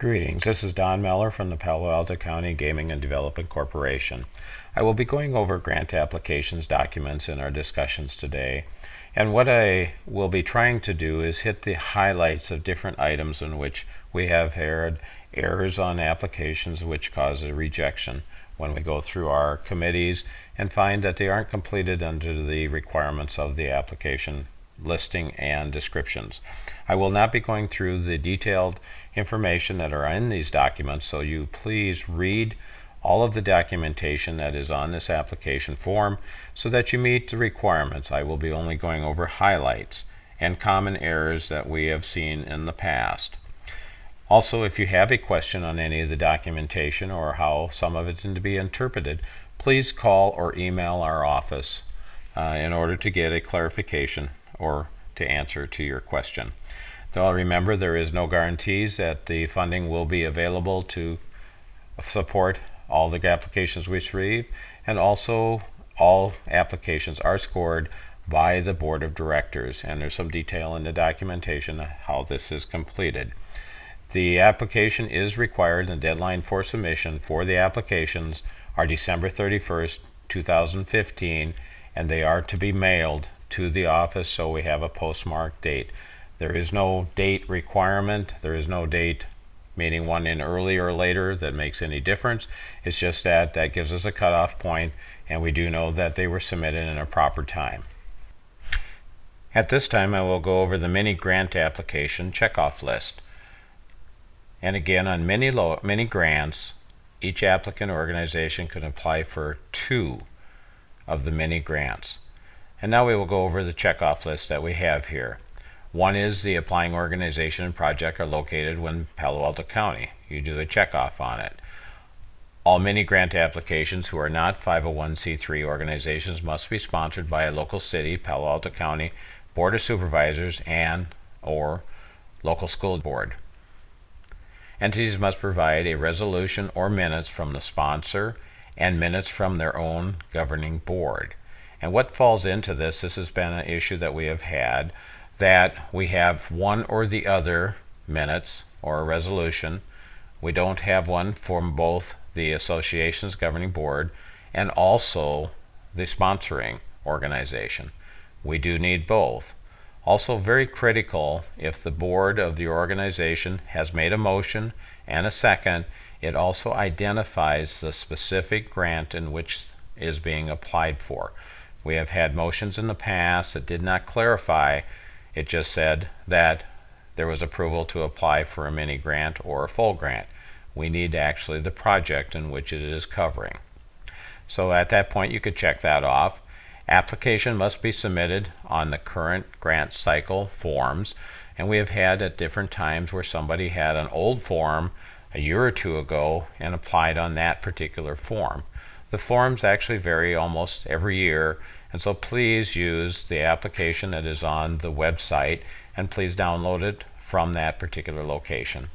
Greetings, this is Don Meller from the Palo Alto County Gaming and Development Corporation. I will be going over grant applications documents in our discussions today, and what I will be trying to do is hit the highlights of different items in which we have had errors on applications which cause a rejection when we go through our committees and find that they aren't completed under the requirements of the application listing and descriptions. I will not be going through the detailed information that are in these documents, so you please read all of the documentation that is on this application form so that you meet the requirements. I will be only going over highlights and common errors that we have seen in the past. Also, if you have a question on any of the documentation or how some of it is to be interpreted, please call or email our office in order to get a clarification or to answer to your question. Though remember, there is no guarantees that the funding will be available to support all the applications we receive, and also all applications are scored by the board of directors, and there's some detail in the documentation of how this is completed. The application is required, and the deadline for submission for the applications are December 31st, 2015, and they are to be mailed to the office, so we have a postmark date. There is no date requirement. There is no date meaning one in early or later that makes any difference. It's just that gives us a cutoff point, and we do know that they were submitted in a proper time. At this time, I will go over the mini grant application checkoff list. And again, on many grants, each applicant organization can apply for 2 of the mini grants. And now we will go over the checkoff list that we have here. One is the applying organization and project are located in Palo Alto County. You do a checkoff on it. All mini grant applications who are not 501c3 organizations must be sponsored by a local city, Palo Alto County, Board of Supervisors, and or local school board. Entities must provide a resolution or minutes from the sponsor and minutes from their own governing board. And what falls into this has been an issue that we have had, that we have one or the other minutes or a resolution. We don't have one from both the association's governing board and also the sponsoring organization. We do need both. Also very critical, if the board of the organization has made a motion and a second, it also identifies the specific grant in which is being applied for. We have had motions in the past that did not clarify. It just said that there was approval to apply for a mini grant or a full grant. We need actually the project in which it is covering. So at that point, you could check that off. Application must be submitted on the current grant cycle forms, and we have had at different times where somebody had an old form a year or 2 ago and applied on that particular form. The forms actually vary almost every year, and so please use the application that is on the website, and please download it from that particular location.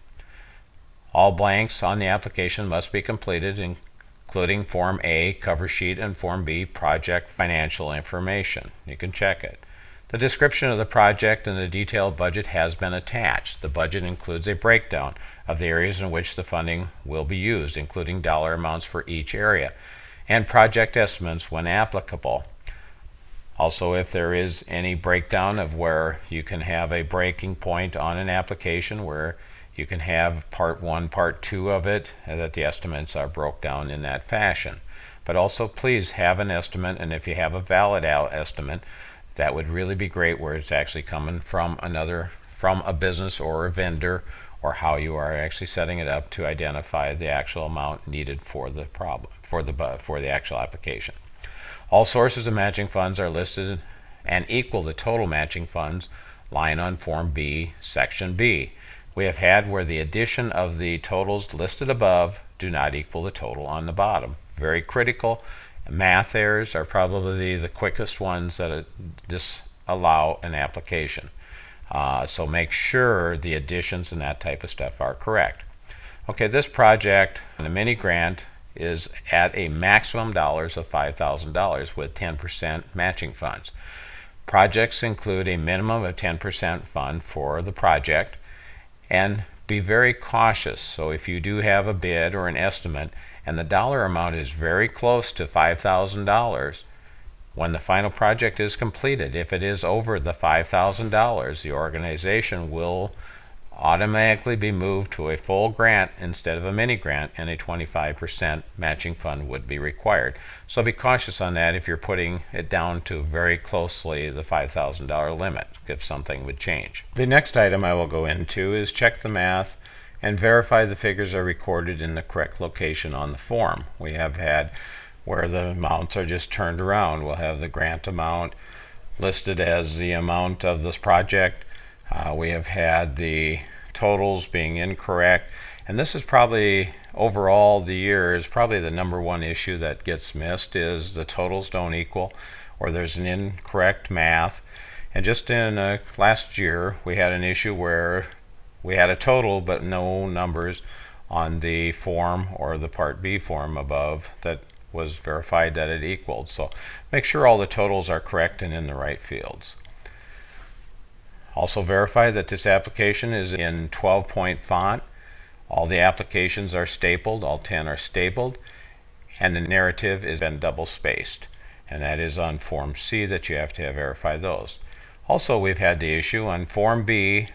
All blanks on the application must be completed, including Form A, cover sheet, and Form B, project financial information. You can check it. The description of the project and the detailed budget has been attached. The budget includes a breakdown of the areas in which the funding will be used, including dollar amounts for each area, and project estimates when applicable. Also, if there is any breakdown of where you can have a breaking point on an application where you can have part 1, part 2 of it, and that the estimates are broke down in that fashion. But also please have an estimate, and if you have a valid estimate, that would really be great, where it's actually coming from a business or a vendor, or how you are actually setting it up to identify the actual amount needed for the actual application. All sources of matching funds are listed and equal the total matching funds line on Form B, Section B. We have had where the addition of the totals listed above do not equal the total on the bottom. Very critical. Math errors are probably the quickest ones that disallow an application. So make sure the additions and that type of stuff are correct. Okay, this project, the mini grant, is at a maximum dollars of $5,000 with 10% matching funds. Projects include a minimum of 10% fund for the project, and be very cautious. So if you do have a bid or an estimate and the dollar amount is very close to $5,000, when the final project is completed, if it is over the $5,000, the organization will automatically be moved to a full grant instead of a mini grant, and a 25% matching fund would be required. So be cautious on that if you're putting it down to very closely the $5,000 limit if something would change. The next item I will go into is check the math and verify the figures are recorded in the correct location on the form. We have had where the amounts are just turned around. We'll have the grant amount listed as the amount of this project. We have had the totals being incorrect, and this is probably overall the year is probably the number one issue that gets missed, is the totals don't equal or there's an incorrect math. And just in last year we had an issue where we had a total but no numbers on the form or the Part B form above that was verified that it equaled. So make sure all the totals are correct and in the right fields. Also verify that this application is in 12-point font. All the applications are stapled, all 10 are stapled, and the narrative has been double spaced. And that is on Form C that you have to verify those. Also, we've had the issue on Form B.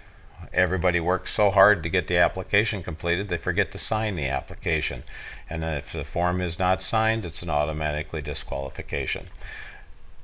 Everybody works so hard to get the application completed, they forget to sign the application. And if the form is not signed, it's an automatically disqualification.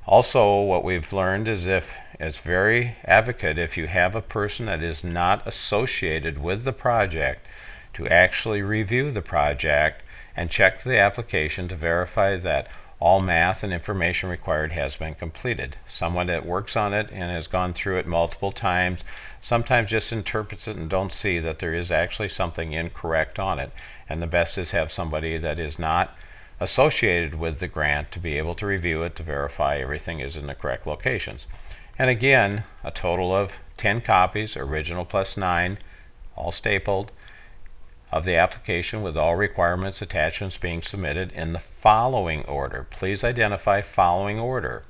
Also, what we've learned is if it's very advocate if you have a person that is not associated with the project to actually review the project and check the application to verify that all math and information required has been completed. Someone that works on it and has gone through it multiple times sometimes just interprets it and don't see that there is actually something incorrect on it. And the best is have somebody that is not associated with the grant to be able to review it to verify everything is in the correct locations. And again, a total of 10 copies, original plus 9, all stapled, of the application with all requirements attachments being submitted in the following order. Please identify following order.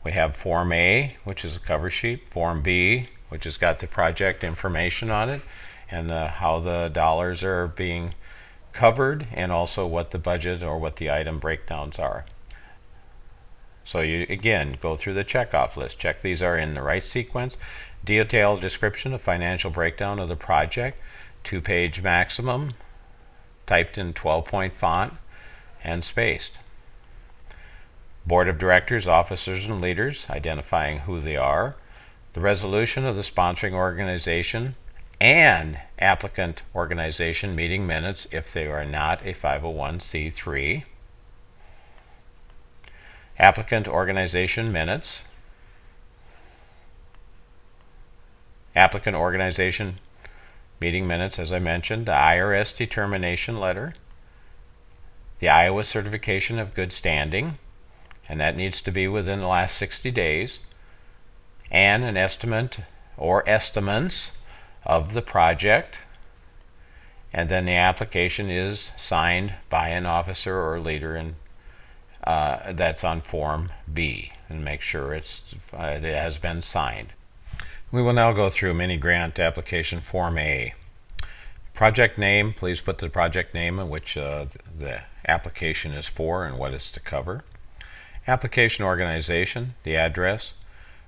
We have Form A, which is a cover sheet, Form B, which has got the project information on it and how the dollars are being covered, and also what the budget or what the item breakdowns are. So you again go through the checkoff list. Check these are in the right sequence. Detailed description of financial breakdown of the project, 2-page maximum, typed in 12-point font and spaced. Board of Directors, officers, and leaders, identifying who they are. The resolution of the sponsoring organization and applicant organization meeting minutes if they are not a 501c3. Applicant organization minutes. Applicant organization meeting minutes, as I mentioned, the IRS determination letter, the Iowa certification of good standing, and that needs to be within the last 60 days, and an estimate or estimates of the project, and then the application is signed by an officer or leader, and that's on Form B, and make sure it has been signed. We will now go through mini grant application Form A. Project name, please put the project name in which the application is for and what it's to cover. Application organization, the address.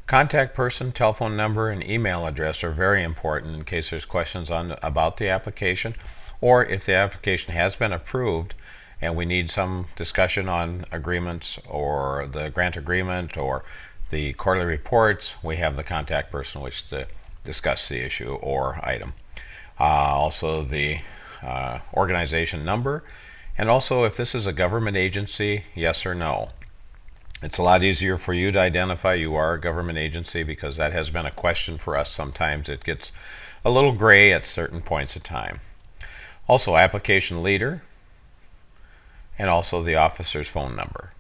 Contact person, telephone number, and email address are very important in case there's questions about the application, or if the application has been approved and we need some discussion on agreements or the grant agreement or the quarterly reports, we have the contact person which to discuss the issue or item. Also the organization number, and also if this is a government agency, yes or no. It's a lot easier for you to identify you are a government agency because that has been a question for us. Sometimes it gets a little gray at certain points of time. Also application leader, and also the officer's phone number.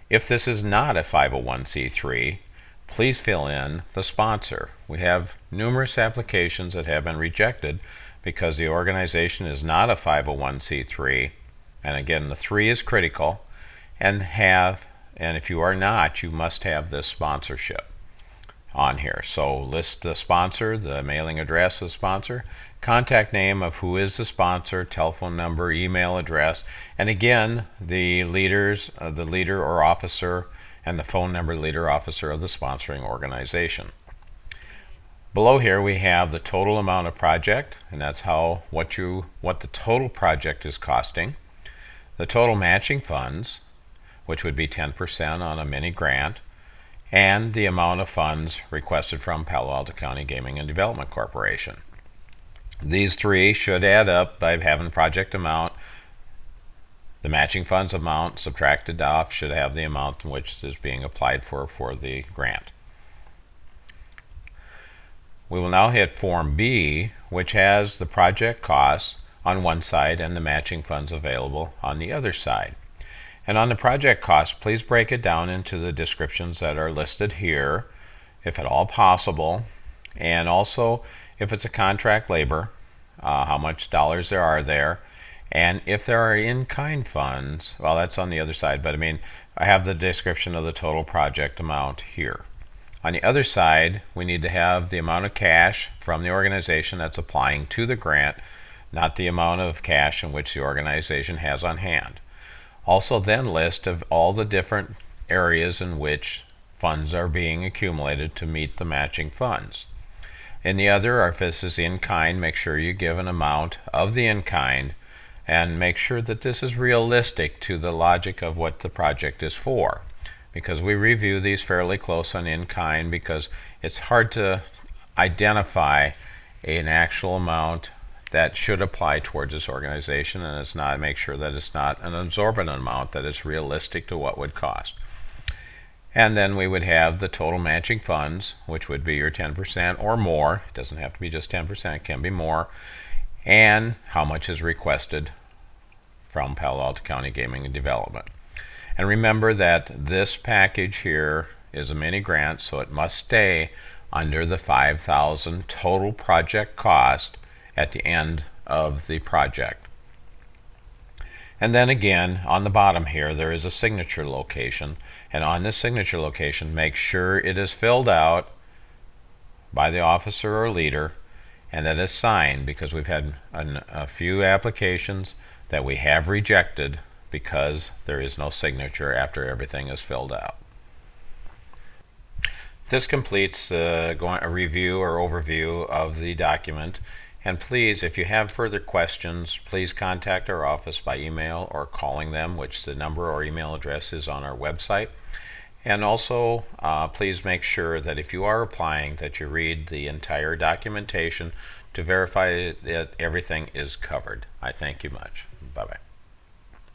If this is not a 501c3, please fill in the sponsor. We have numerous applications that have been rejected because the organization is not a 501c3, and again the 3 is critical, and if you are not, you must have this sponsorship. on here. So list the sponsor, the mailing address of the sponsor, contact name of who is the sponsor, telephone number, email address, and again the the leader or officer, and the phone number, leader, officer of the sponsoring organization. Below here we have the total amount of project, and that's what the total project is costing. The total matching funds, which would be 10% on a mini grant, and the amount of funds requested from Palo Alto County Gaming and Development Corporation. These three should add up by having the project amount, the matching funds amount subtracted off should have the amount in which is being applied for the grant. We will now hit Form B, which has the project costs on one side and the matching funds available on the other side. And on the project cost, please break it down into the descriptions that are listed here, if at all possible, and also if it's a contract labor, how much dollars there are there, and if there are in-kind funds, well, that's on the other side, but I have the description of the total project amount here. On the other side, we need to have the amount of cash from the organization that's applying to the grant, not the amount of cash in which the organization has on hand. Also then list of all the different areas in which funds are being accumulated to meet the matching funds. In the other, if this is in-kind, make sure you give an amount of the in-kind and make sure that this is realistic to the logic of what the project is for. Because we review these fairly close on in-kind because it's hard to identify an actual amount that should apply towards this organization, and it's not, make sure that it's not an exorbitant amount, that it's realistic to what would cost. And then we would have the total matching funds, which would be your 10% or more. It doesn't have to be just 10%, it can be more. And how much is requested from Palo Alto County Gaming and Development. And remember that this package here is a mini grant, so it must stay under the $5,000 total project cost at the end of the project. And then again, on the bottom here, there is a signature location, and on this signature location, make sure it is filled out by the officer or leader and that it's signed, because we've had a few applications that we have rejected because there is no signature after everything is filled out. This completes a review or overview of the document. And please, if you have further questions, please contact our office by email or calling them, which the number or email address is on our website. And also, please make sure that if you are applying, that you read the entire documentation to verify that everything is covered. I thank you much. Bye-bye.